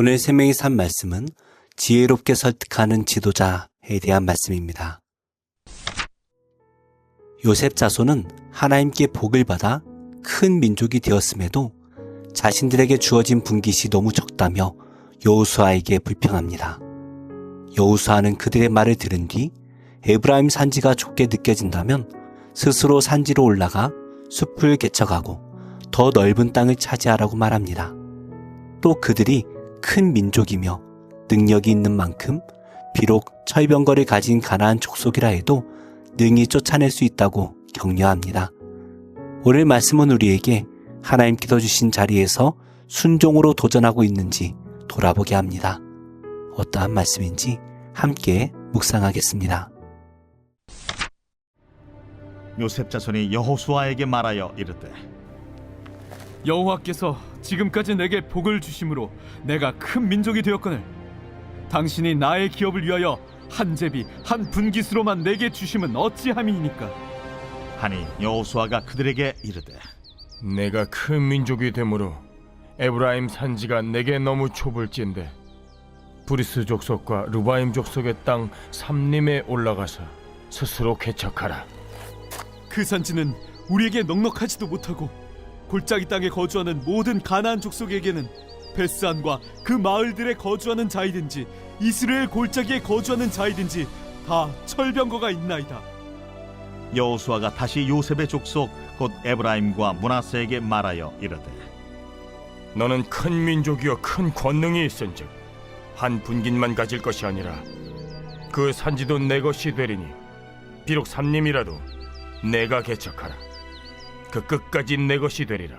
오늘 생명의 산 말씀은 지혜롭게 설득하는 지도자에 대한 말씀입니다. 요셉 자손은 하나님께 복을 받아 큰 민족이 되었음에도 자신들에게 주어진 분깃이 너무 적다며 여호수아에게 불평합니다. 여호수아는 그들의 말을 들은 뒤 에브라임 산지가 좁게 느껴진다면 스스로 산지로 올라가 숲을 개척하고 더 넓은 땅을 차지하라고 말합니다. 또 그들이 큰 민족이며 능력이 있는 만큼 비록 철병거를 가진 가나안 족속이라 해도 능히 쫓아낼 수 있다고 격려합니다. 오늘 말씀은 우리에게 하나님께서 주신 자리에서 순종으로 도전하고 있는지 돌아보게 합니다. 어떠한 말씀인지 함께 묵상하겠습니다. 요셉 자손이 여호수아에게 말하여 이르되 여호와께서 지금까지 내게 복을 주심으로 내가 큰 민족이 되었거늘 당신이 나의 기업을 위하여 한 제비 한 분깃으로만 내게 주심은 어찌함이니까. 하니 여호수아가 그들에게 이르되 내가 큰 민족이 되므로 에브라임 산지가 내게 너무 좁을진데 브리스 족속과 르바임 족속의 땅 삼림에 올라가서 스스로 개척하라. 그 산지는 우리에게 넉넉하지도 못하고 골짜기 땅에 거주하는 모든 가나안 족속에게는 베스안과 그 마을들에 거주하는 자이든지 이스라엘 골짜기에 거주하는 자이든지 다 철병거가 있나이다. 여호수아가 다시 요셉의 족속 곧 에브라임과 므낫세에게 말하여 이르되 너는 큰 민족이여 큰 권능이 있은즉 한 분깃만 가질 것이 아니라 그 산지도 내 것이 되리니 비록 삼림이라도 내가 개척하라. 그 끝까지 내 것이 되리라.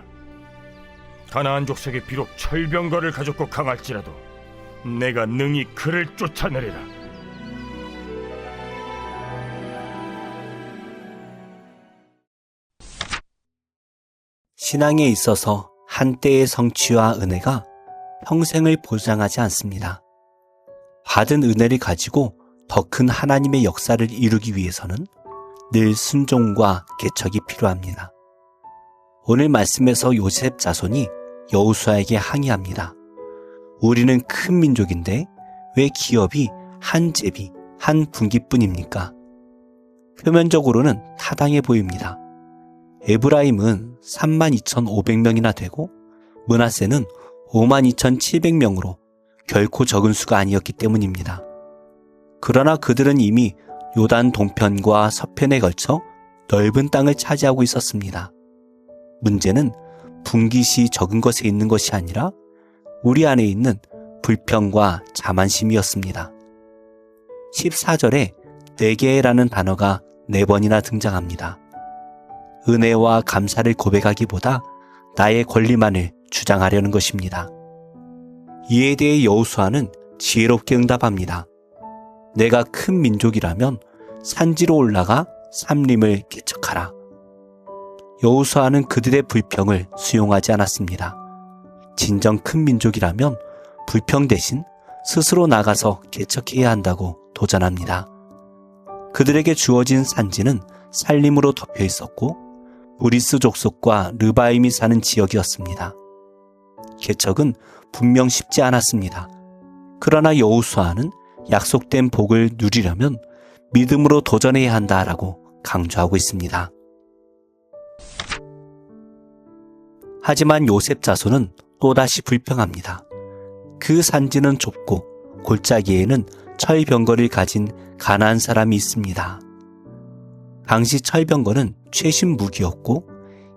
가나안 족속이 비록 철병거를 가졌고 강할지라도 내가 능히 그를 쫓아내리라. 신앙에 있어서 한때의 성취와 은혜가 평생을 보장하지 않습니다. 받은 은혜를 가지고 더 큰 하나님의 역사를 이루기 위해서는 늘 순종과 개척이 필요합니다. 오늘 말씀에서 요셉 자손이 여호수아에게 항의합니다. 우리는 큰 민족인데 왜 기업이 한 제비, 한 분깃뿐입니까? 표면적으로는 타당해 보입니다. 에브라임은 32,500명이나 되고 므낫세는 52,700명으로 결코 적은 수가 아니었기 때문입니다. 그러나 그들은 이미 요단 동편과 서편에 걸쳐 넓은 땅을 차지하고 있었습니다. 문제는 분깃이 적은 것에 있는 것이 아니라 우리 안에 있는 불평과 자만심이었습니다. 14절에 내게라는 단어가 4번이나 등장합니다. 은혜와 감사를 고백하기보다 나의 권리만을 주장하려는 것입니다. 이에 대해 여호수아는 지혜롭게 응답합니다. 내가 큰 민족이라면 산지로 올라가 삼림을 개척하라. 여호수아는 그들의 불평을 수용하지 않았습니다. 진정 큰 민족이라면 불평 대신 스스로 나가서 개척해야 한다고 도전합니다. 그들에게 주어진 산지는 산림으로 덮여 있었고 브리스 족속과 르바임이 사는 지역이었습니다. 개척은 분명 쉽지 않았습니다. 그러나 여호수아는 약속된 복을 누리려면 믿음으로 도전해야 한다라고 강조하고 있습니다. 하지만 요셉 자손은 또다시 불평합니다. 그 산지는 좁고 골짜기에는 철병거를 가진 가나안 사람이 있습니다. 당시 철병거는 최신 무기였고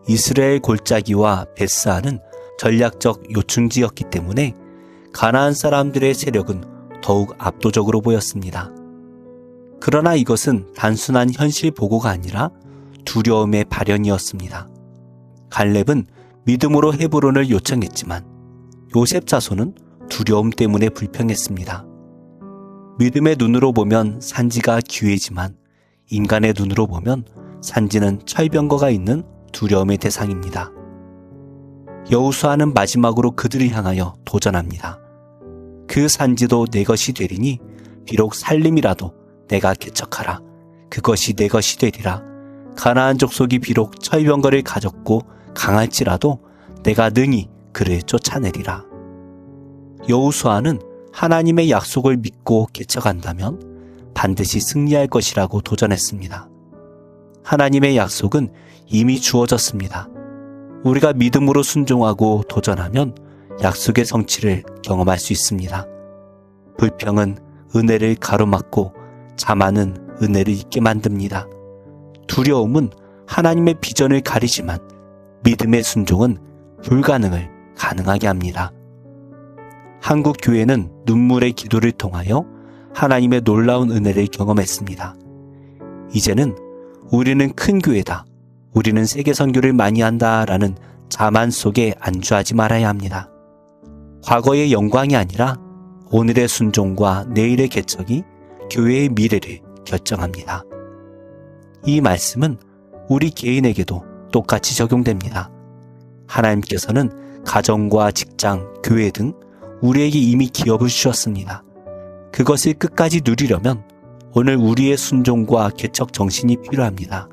이스라엘 골짜기와 베스안은 전략적 요충지였기 때문에 가나안 사람들의 세력은 더욱 압도적으로 보였습니다. 그러나 이것은 단순한 현실 보고가 아니라 두려움의 발현이었습니다. 갈렙은 믿음으로 헤브론을 요청했지만 요셉 자손은 두려움 때문에 불평했습니다. 믿음의 눈으로 보면 산지가 기회지만 인간의 눈으로 보면 산지는 철병거가 있는 두려움의 대상입니다. 여호수아는 마지막으로 그들을 향하여 도전합니다. 그 산지도 내 것이 되리니 비록 살림이라도 내가 개척하라. 그것이 내 것이 되리라. 가나안 족속이 비록 철병거를 가졌고 강할지라도 내가 능히 그를 쫓아내리라. 여호수아는 하나님의 약속을 믿고 개척한다면 반드시 승리할 것이라고 도전했습니다. 하나님의 약속은 이미 주어졌습니다. 우리가 믿음으로 순종하고 도전하면 약속의 성취를 경험할 수 있습니다. 불평은 은혜를 가로막고 자만은 은혜를 잊게 만듭니다. 두려움은 하나님의 비전을 가리지만 믿음의 순종은 불가능을 가능하게 합니다. 한국 교회는 눈물의 기도를 통하여 하나님의 놀라운 은혜를 경험했습니다. 이제는 우리는 큰 교회다, 우리는 세계 선교를 많이 한다 라는 자만 속에 안주하지 말아야 합니다. 과거의 영광이 아니라 오늘의 순종과 내일의 개척이 교회의 미래를 결정합니다. 이 말씀은 우리 개인에게도 똑같이 적용됩니다. 하나님께서는 가정과 직장, 교회 등 우리에게 이미 기업을 주셨습니다. 그것을 끝까지 누리려면 오늘 우리의 순종과 개척 정신이 필요합니다.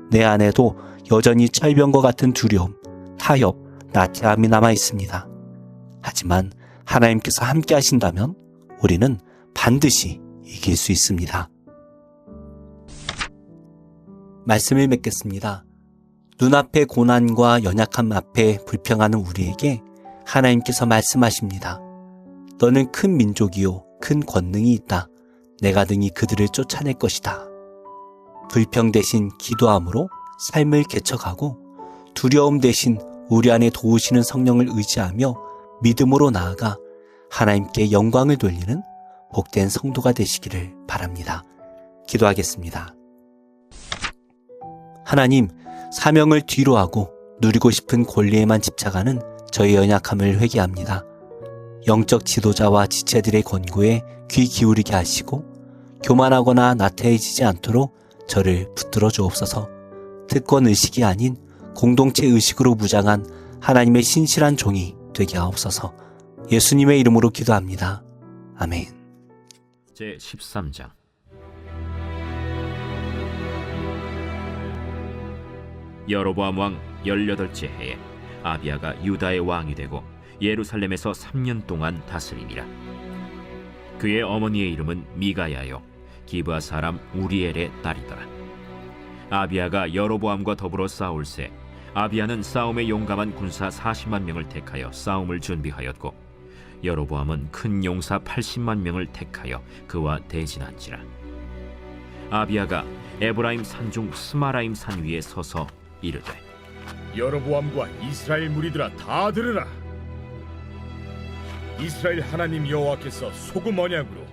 내 안에도 여전히 철병과 같은 두려움, 타협, 나태함이 남아 있습니다. 하지만 하나님께서 함께 하신다면 우리는 반드시 이길 수 있습니다. 말씀을 맺겠습니다. 눈앞의 고난과 연약함 앞에 불평하는 우리에게 하나님께서 말씀하십니다. 너는 큰 민족이요, 큰 권능이 있다. 내가 능히 그들을 쫓아낼 것이다. 불평 대신 기도함으로 삶을 개척하고 두려움 대신 우리 안에 도우시는 성령을 의지하며 믿음으로 나아가 하나님께 영광을 돌리는 복된 성도가 되시기를 바랍니다. 기도하겠습니다. 하나님, 사명을 뒤로하고 누리고 싶은 권리에만 집착하는 저의 연약함을 회개합니다. 영적 지도자와 지체들의 권고에 귀 기울이게 하시고 교만하거나 나태해지지 않도록 저를 붙들어 주옵소서. 특권 의식이 아닌 공동체 의식으로 무장한 하나님의 신실한 종이 되게 하옵소서. 예수님의 이름으로 기도합니다. 아멘. 제13장. 여로보암 왕 18째 해에 아비야가 유다의 왕이 되고 예루살렘에서 3년 동안 다스리니라. 그의 어머니의 이름은 미가야요 기브아 사람 우리엘의 딸이더라. 아비야가 여로보암과 더불어 싸울새 아비야는 싸움에 용감한 군사 40만 명을 택하여 싸움을 준비하였고 여로보암은 큰 용사 80만 명을 택하여 그와 대진한지라. 아비야가 에브라임 산중 스마라임 산 위에 서서 이르되 여로보암과 이스라엘 무리들아 다 들으라. 이스라엘 하나님 여호와께서 소금 언약으로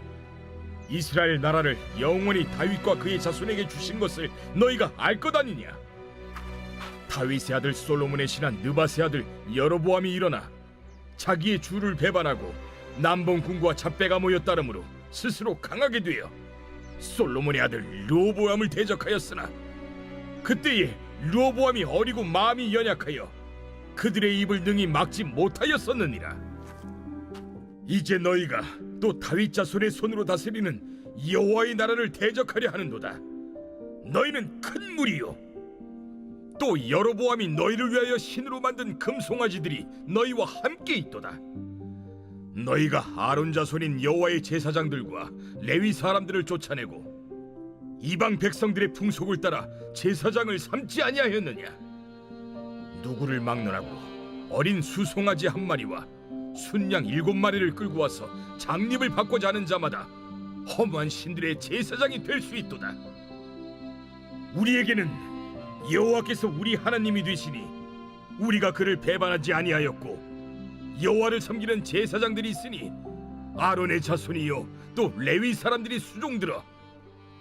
이스라엘 나라를 영원히 다윗과 그의 자손에게 주신 것을 너희가 알 것 아니냐? 다윗의 아들 솔로몬의 신한 느밧의 아들 여로보암이 일어나 자기의 주를 배반하고 남봉군과 잡배가 모여 따름으로 스스로 강하게 되어 솔로몬의 아들 르호보암을 대적하였으나 그때에 르호보암이 어리고 마음이 연약하여 그들의 입을 능히 막지 못하였었느니라. 이제 너희가 또 다윗 자손의 손으로 다스리는 여호와의 나라를 대적하려 하는도다. 너희는 큰 무리요, 또 여로보암이 너희를 위하여 신으로 만든 금송아지들이 너희와 함께 있도다. 너희가 아론 자손인 여호와의 제사장들과 레위 사람들을 쫓아내고 이방 백성들의 풍속을 따라 제사장을 삼지 아니하였느냐? 누구를 막론하고 어린 수송아지 한 마리와 순양 7마리를 끌고 와서 장립을 받고자 하는 자마다 허무한 신들의 제사장이 될 수 있도다. 우리에게는 여호와께서 우리 하나님이 되시니 우리가 그를 배반하지 아니하였고 여호와를 섬기는 제사장들이 있으니 아론의 자손이요 또 레위 사람들이 수종들어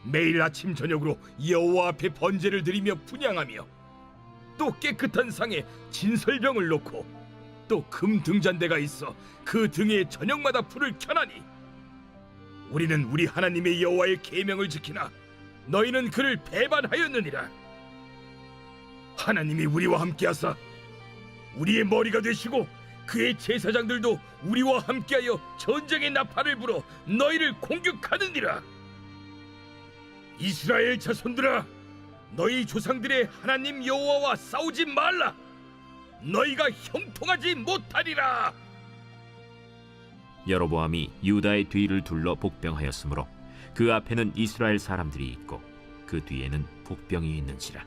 매일 아침 저녁으로 여호와 앞에 번제를 드리며 분향하며 또 깨끗한 상에 진설병을 놓고 또 금 등잔대가 있어 그 등에 저녁마다 불을 켜나니 우리는 우리 하나님의 여호와의 계명을 지키나 너희는 그를 배반하였느니라. 하나님이 우리와 함께하사 우리의 머리가 되시고 그의 제사장들도 우리와 함께하여 전쟁의 나팔을 불어 너희를 공격하느니라. 이스라엘 자손들아, 너희 조상들의 하나님 여호와와 싸우지 말라. 너희가 형통하지 못하리라. 여로보암이 유다의 뒤를 둘러 복병하였으므로 그 앞에는 이스라엘 사람들이 있고 그 뒤에는 복병이 있는지라.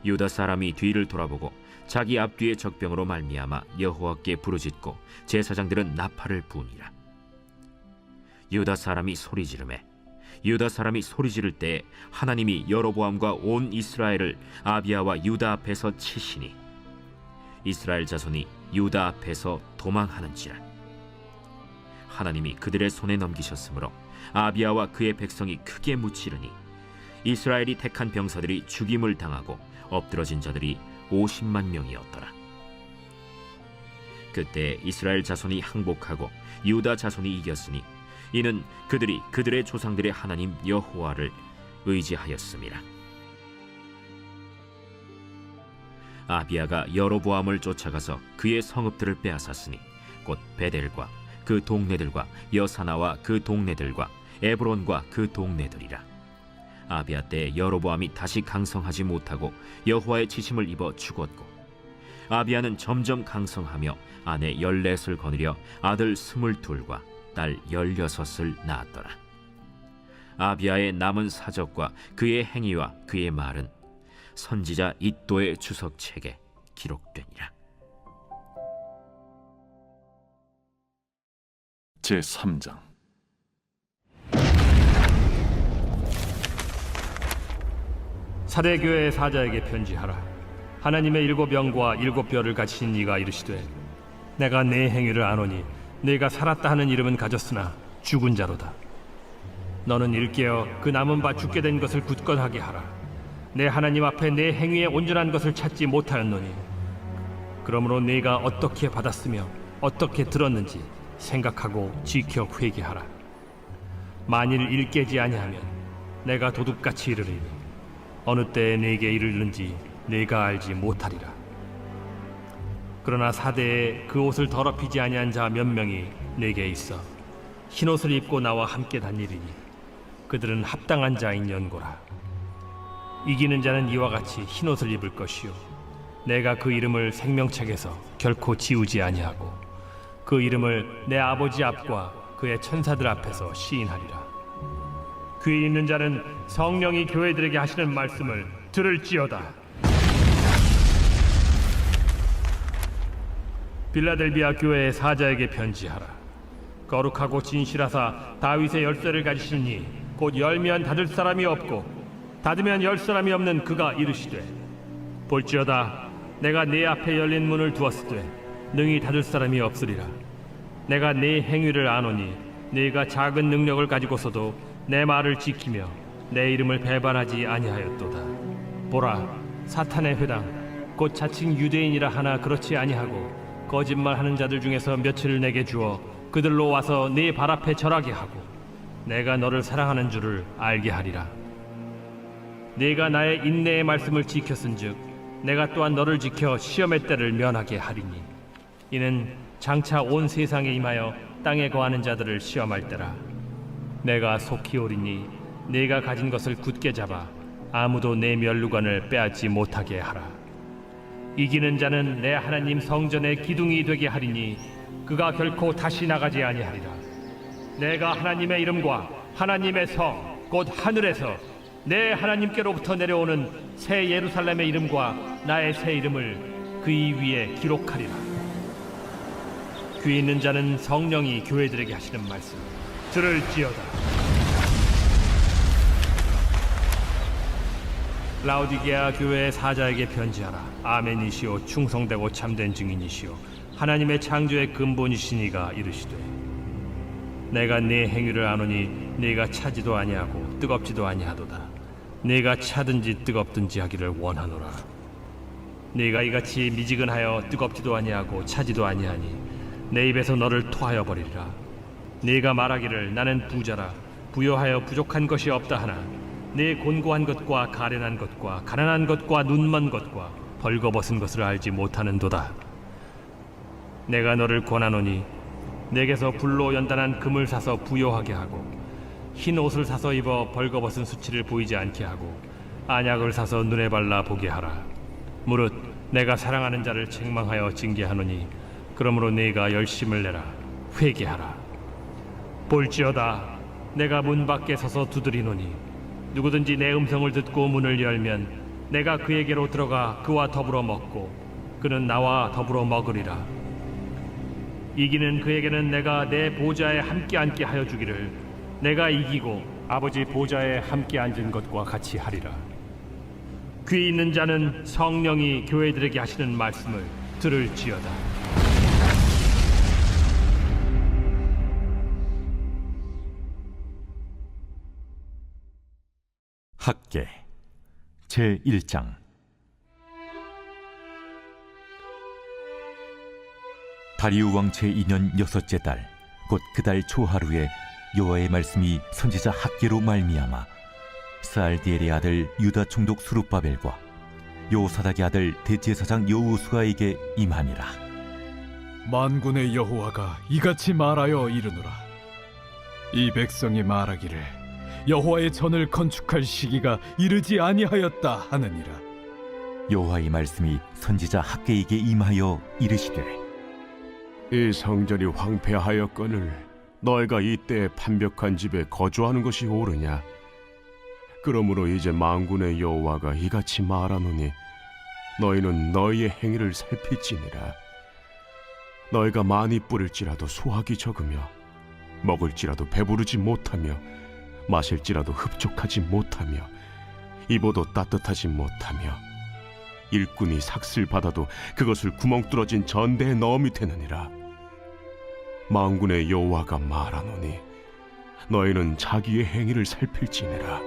유다 사람이 뒤를 돌아보고 자기 앞뒤의 적병으로 말미암아 여호와께 부르짖고 제사장들은 나팔을 부으니라. 유다 사람이 소리 지르매 유다 사람이 소리 지를 때에 하나님이 여로보암과 온 이스라엘을 아비야와 유다 앞에서 치시니 이스라엘 자손이 유다 앞에서 도망하는지라. 하나님이 그들의 손에 넘기셨으므로 아비야와 그의 백성이 크게 무찌르니 이스라엘이 택한 병사들이 죽임을 당하고 엎드러진 자들이 50만 명이었더라. 그때 이스라엘 자손이 항복하고 유다 자손이 이겼으니 이는 그들이 그들의 조상들의 하나님 여호와를 의지하였음이라. 아비야가 여로보암을 쫓아가서 그의 성읍들을 빼앗았으니 곧 베델과 그 동네들과 여사나와 그 동네들과 에브론과 그 동네들이라. 아비야 때 여로보암이 다시 강성하지 못하고 여호와의 치심을 입어 죽었고 아비야는 점점 강성하며 아내 14을 거느려 아들 22과 딸 16을 낳았더라. 아비야의 남은 사적과 그의 행위와 그의 말은 선지자 id도의 주석책에 기록되니라. 제3장. 사대교회 사자에게 편지하라. 하나님의 7영과 7뼈를 가지신 이가 이르시되 내가 내 행위를 아노니 네가 살았다 하는 이름은 가졌으나 죽은 자로다. 너는 일깨어 그 남은 바 죽게 된 것을 굳건하게 하라. 내 하나님 앞에 내 행위에 온전한 것을 찾지 못하였노니 그러므로 네가 어떻게 받았으며 어떻게 들었는지 생각하고 지켜 회개하라. 만일 일깨지 아니하면 내가 도둑같이 이르리니 어느 때에 네게 이르는지 네가 알지 못하리라. 그러나 사대에 그 옷을 더럽히지 아니한 자 몇 명이 네게 있어 흰옷을 입고 나와 함께 다니리니 그들은 합당한 자인 연고라. 이기는 자는 이와 같이 흰옷을 입을 것이요 내가 그 이름을 생명책에서 결코 지우지 아니하고 그 이름을 내 아버지 앞과 그의 천사들 앞에서 시인하리라. 귀 있는 자는 성령이 교회들에게 하시는 말씀을 들을지어다. 빌라델비아 교회의 사자에게 편지하라. 거룩하고 진실하사 다윗의 열쇠를 가지신 이 곧 열면 닫을 사람이 없고 닫으면 열 사람이 없는 그가 이르시되 볼지어다 내가 네 앞에 열린 문을 두었으되 능히 닫을 사람이 없으리라. 내가 네 행위를 아노니 네가 작은 능력을 가지고서도 내 말을 지키며 내 이름을 배반하지 아니하였도다. 보라, 사탄의 회당 곧 자칭 유대인이라 하나 그렇지 아니하고 거짓말하는 자들 중에서 며칠을 내게 주어 그들로 와서 네 발 앞에 절하게 하고 내가 너를 사랑하는 줄을 알게 하리라. 네가 나의 인내의 말씀을 지켰은즉 내가 또한 너를 지켜 시험의 때를 면하게 하리니 이는 장차 온 세상에 임하여 땅에 거하는 자들을 시험할 때라. 내가 속히 오리니 네가 가진 것을 굳게 잡아 아무도 내 면류관을 빼앗지 못하게 하라. 이기는 자는 내 하나님 성전의 기둥이 되게 하리니 그가 결코 다시 나가지 아니하리라. 내가 하나님의 이름과 하나님의 성 곧 하늘에서 내 하나님께로부터 내려오는 새 예루살렘의 이름과 나의 새 이름을 그이 위에 기록하리라. 귀 있는 자는 성령이 교회들에게 하시는 말씀 들을지어다. 라오디게아 교회의 사자에게 편지하라. 아멘이시오 충성되고 참된 증인이시오 하나님의 창조의 근본이시니가 이르시되 내가 네 행위를 아노니 네가 차지도 아니하고 뜨겁지도 아니하도다. 네가 차든지 뜨겁든지 하기를 원하노라. 네가 이같이 미지근하여 뜨겁지도 아니하고 차지도 아니하니 내 입에서 너를 토하여 버리리라. 네가 말하기를 나는 부자라 부요하여 부족한 것이 없다 하나 네 곤고한 것과 가련한 것과 가난한 것과 눈먼 것과 벌거벗은 것을 알지 못하는도다. 내가 너를 권하노니 내게서 불로 연단한 금을 사서 부요하게 하고 흰 옷을 사서 입어 벌거벗은 수치를 보이지 않게 하고 안약을 사서 눈에 발라 보게 하라. 무릇 내가 사랑하는 자를 책망하여 징계하노니 그러므로 네가 열심을 내라. 회개하라. 볼지어다 내가 문 밖에 서서 두드리노니 누구든지 내 음성을 듣고 문을 열면 내가 그에게로 들어가 그와 더불어 먹고 그는 나와 더불어 먹으리라. 이기는 그에게는 내가 내 보좌에 함께 앉게 하여 주기를 내가 이기고 아버지 보좌에 함께 앉은 것과 같이 하리라. 귀 있는 자는 성령이 교회들에게 하시는 말씀을 들을지어다. 학계 제1장. 다리우 왕 제2년 6째 달 곧 그 달 초하루에 여호와의 말씀이 선지자 학계로 말미암아 스알디엘의 아들 유다 총독 수룹바벨과 요사닥의 아들 대제사장 여호수아에게 임하니라. 만군의 여호와가 이같이 말하여 이르노라. 이 백성이 말하기를 여호와의 전을 건축할 시기가 이르지 아니하였다 하느니라. 여호와의 말씀이 선지자 학계에게 임하여 이르시되 이 성전이 황폐하였거늘 너희가 이때 판벽한 집에 거주하는 것이 옳으냐? 그러므로 이제 만군의 여호와가 이같이 말하노니 너희는 너희의 행위를 살필지니라. 너희가 많이 뿌릴지라도 수확이 적으며 먹을지라도 배부르지 못하며 마실지라도 흡족하지 못하며 입어도 따뜻하지 못하며 일꾼이 삭슬 받아도 그것을 구멍 뚫어진 전대에 넣음이 되느니라. 만군의 여호와가 말하노니 너희는 자기의 행위를 살필지니라.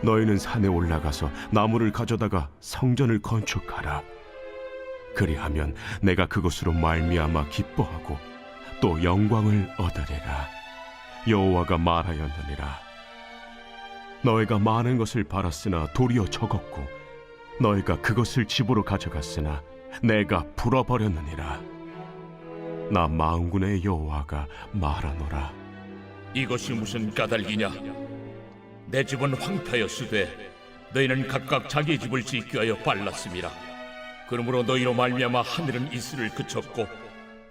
너희는 산에 올라가서 나무를 가져다가 성전을 건축하라. 그리하면 내가 그것으로 말미암아 기뻐하고 또 영광을 얻으리라. 여호와가 말하였느니라. 너희가 많은 것을 바랐으나 도리어 적었고 너희가 그것을 집으로 가져갔으나 내가 불어버렸느니라. 나 만군의 여호와가 말하노라. 이것이 무슨 까닭이냐? 내 집은 황폐하였으되 너희는 각각 자기 집을 짓기 위하여 빨랐음이라. 그러므로 너희로 말미암아 하늘은 이슬을 그쳤고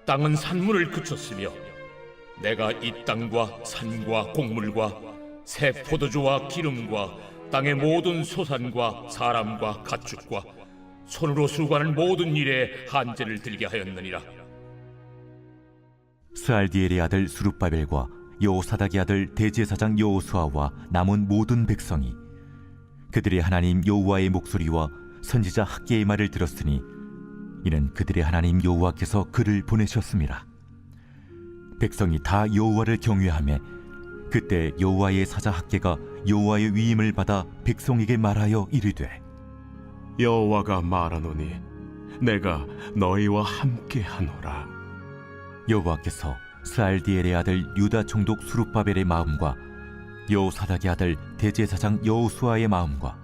땅은 산물을 그쳤으며 내가 이 땅과 산과 곡물과 새 포도주와 기름과 땅의 모든 소산과 사람과 가축과 손으로 수고하는 모든 일에 한제를 들게 하였느니라. 스알디엘의 아들 수룹바벨과 여호사닥의 아들 대제사장 여호수아와 남은 모든 백성이 그들의 하나님 여호와의 목소리와 선지자 학계의 말을 들었으니 이는 그들의 하나님 여호와께서 그를 보내셨음이라. 백성이 다 여호와를 경외하며 그때 여호와의 사자 학계가 여호와의 위임을 받아 백성에게 말하여 이르되 여호와가 말하노니 내가 너희와 함께하노라. 여호와께서 스알디엘의 아들 유다 총독 수룹바벨의 마음과 여호사닥의 아들 대제사장 여호수아의 마음과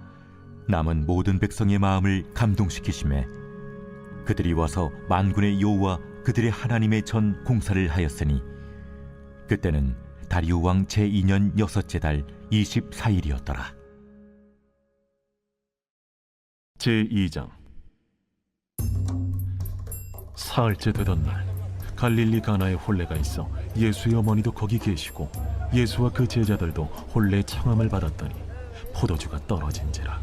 남은 모든 백성의 마음을 감동시키시매 그들이 와서 만군의 여호와 그들의 하나님의 전 공사를 하였으니 그때는 다리우 왕 제2년 6째 달 24일이었더라. 제2장. 사흘째 되던 날 갈릴리 가나에 혼례가 있어 예수의 어머니도 거기 계시고 예수와 그 제자들도 혼례 청함을 받았더니 포도주가 떨어진지라.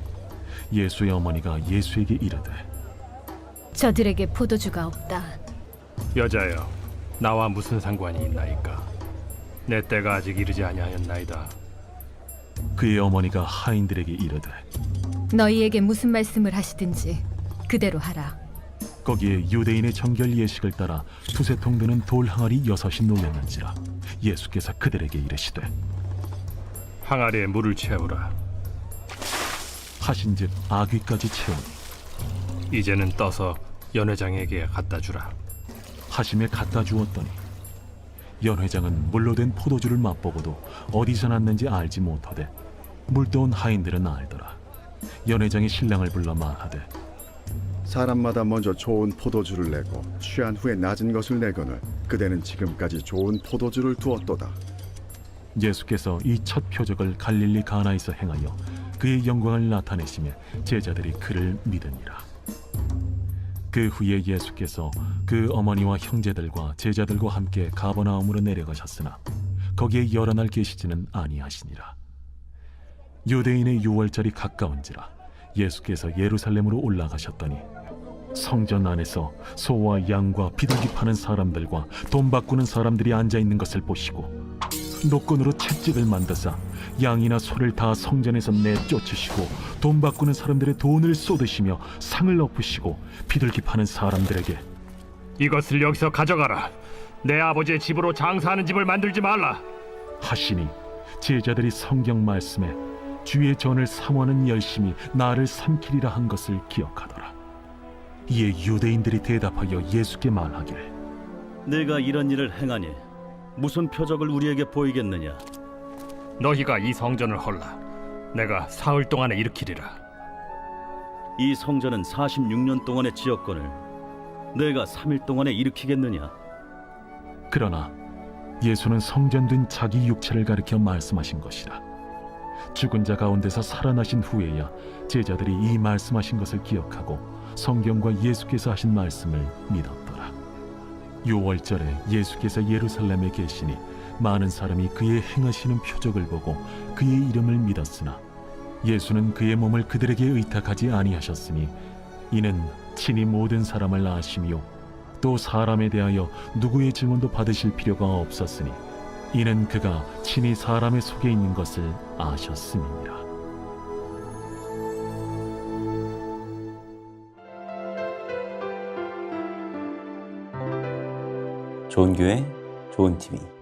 예수의 어머니가 예수에게 이르되 저들에게 포도주가 없다. 여자여, 나와 무슨 상관이 있나이까? 내 때가 아직 이르지 아니하였나이다. 그의 어머니가 하인들에게 이르되 너희에게 무슨 말씀을 하시든지 그대로 하라. 거기에 유대인의 정결 예식을 따라 두세 통 되는 돌 항아리 6이 놓였는지라. 예수께서 그들에게 이르시되 항아리에 물을 채우라. 하신즉 아귀까지 채우니 이제는 떠서 연회장에게 갖다 주라. 하심에 갖다 주었더니 연회장은 물로 된 포도주를 맛보고도 어디서 났는지 알지 못하되 물떠온 하인들은 알더라. 연회장이 신랑을 불러 말하되 사람마다 먼저 좋은 포도주를 내고 취한 후에 낮은 것을 내거늘 그대는 지금까지 좋은 포도주를 두었도다. 예수께서 이 첫 표적을 갈릴리 가나에서 행하여 그의 영광을 나타내시며 제자들이 그를 믿으니라. 그 후에 예수께서 그 어머니와 형제들과 제자들과 함께 가버나움으로 내려가셨으나 거기에 여러 날 계시지는 아니하시니라. 유대인의 유월절이 가까운지라 예수께서 예루살렘으로 올라가셨더니 성전 안에서 소와 양과 비둘기 파는 사람들과 돈 바꾸는 사람들이 앉아 있는 것을 보시고 노건으로 채찍을 만드사 양이나 소를 다 성전에서 내쫓으시고 돈 바꾸는 사람들의 돈을 쏟으시며 상을 엎으시고 비둘기 파는 사람들에게 이것을 여기서 가져가라. 내 아버지의 집으로 장사하는 집을 만들지 말라 하시니 제자들이 성경 말씀에 주의 전을 사모하는 열심히 나를 삼키리라 한 것을 기억하더라. 이에 유대인들이 대답하여 예수께 말하기를 내가 이런 일을 행하니 무슨 표적을 우리에게 보이겠느냐? 너희가 이 성전을 헐라. 내가 사흘 동안에 일으키리라. 이 성전은 46년 동안의 지었거늘 내가 3일 동안에 일으키겠느냐? 그러나 예수는 성전된 자기 육체를 가리켜 말씀하신 것이라. 죽은 자 가운데서 살아나신 후에야 제자들이 이 말씀하신 것을 기억하고 성경과 예수께서 하신 말씀을 믿었더라. 유월절에 예수께서 예루살렘에 계시니 많은 사람이 그의 행하시는 표적을 보고 그의 이름을 믿었으나 예수는 그의 몸을 그들에게 의탁하지 아니하셨으니 이는 친히 모든 사람을 아시며 또 사람에 대하여 누구의 증언도 받으실 필요가 없었으니 이는 그가 친히 사람의 속에 있는 것을 아셨음이니라. 좋은 교회, 좋은 TV